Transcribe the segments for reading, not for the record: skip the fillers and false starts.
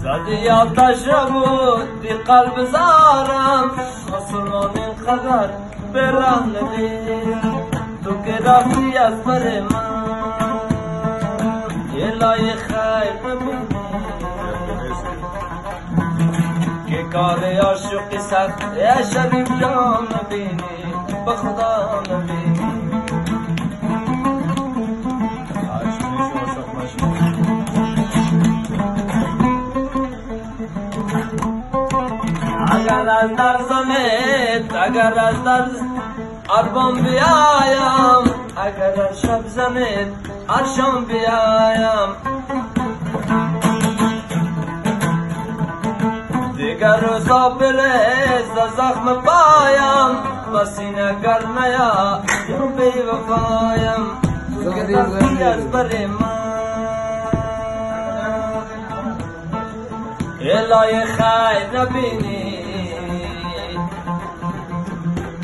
زدی آتش بود دی قلب زارم مسلمان اینقدر بلند دید تو که رفتی از بر من یه لای خیر نبینی که کار عاشقی سخت یا شریف جان نبینی به خدا نبینی اگر از در زمین اگر از در اربان بیایم اگر از شب زمین ارشان بیایم دیگر روزا بلیز زخم پایم بسین اگر نیا یا بی وفایم تو که رفتی از بر من الهی خیر نبینی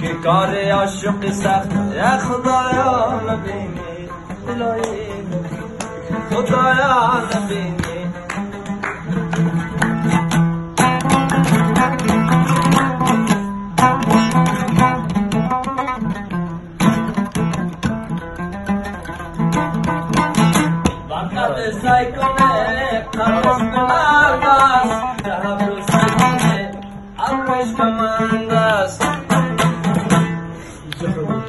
که کار عاشقی سخت یا خدایا نبینی الهی خدایا نبینی وقت سعی کنه قرص بماندست جهب رو سعی کنه عرقش بماندست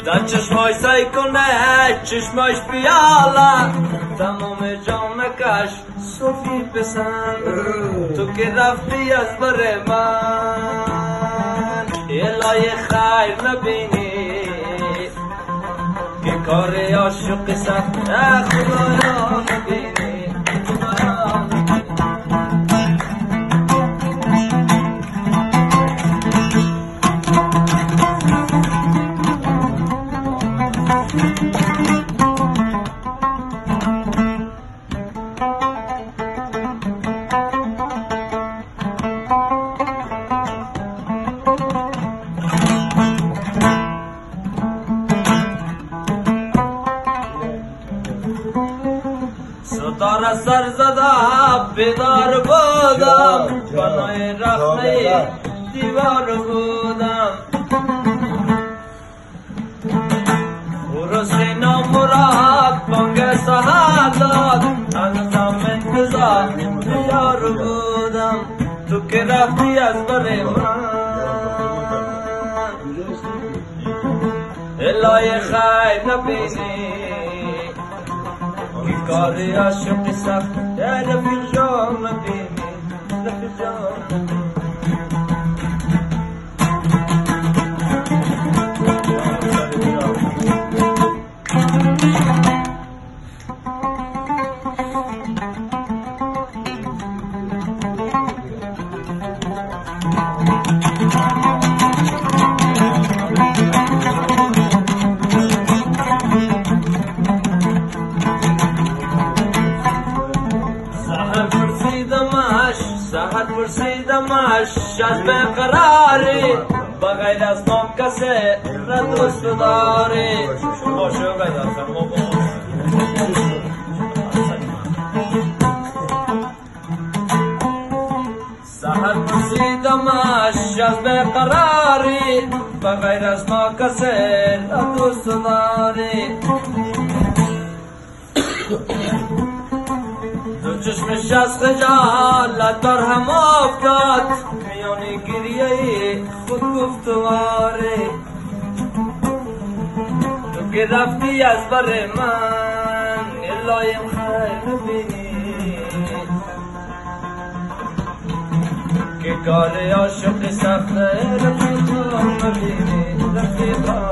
در چشماش سعی کنه چشماش بیالا تمام جانکش صوفی پسند تو که رفتی از بر من الهی خیر نبینی که کار عاشق سخت خدایا نبینی خدایا نبینی ستاره سر زده بیدار بودم بنای رخنه دیوار بودم روزی نامراد بانگ سهر داد هنوزم انتظار دیار بودم تو که رفتی از بر من الهی خیر نبینی که کار عاشقی سخت یا رفیق جان نبینی رفیق جان نبینی سهر پرسیدمش از بقراری بغیر از نام کسی را دوست داری باشو بدستم و سهر پرسیدمش از بقراری بغیر از ما کسی را دوست داری چشمش از خجالت بر هم افتاد میانی گریه خود گفتواره تو که رفتی از بر من الهی خیر نبینی که کار عاشق سخت رفیقا نبینی رفیقا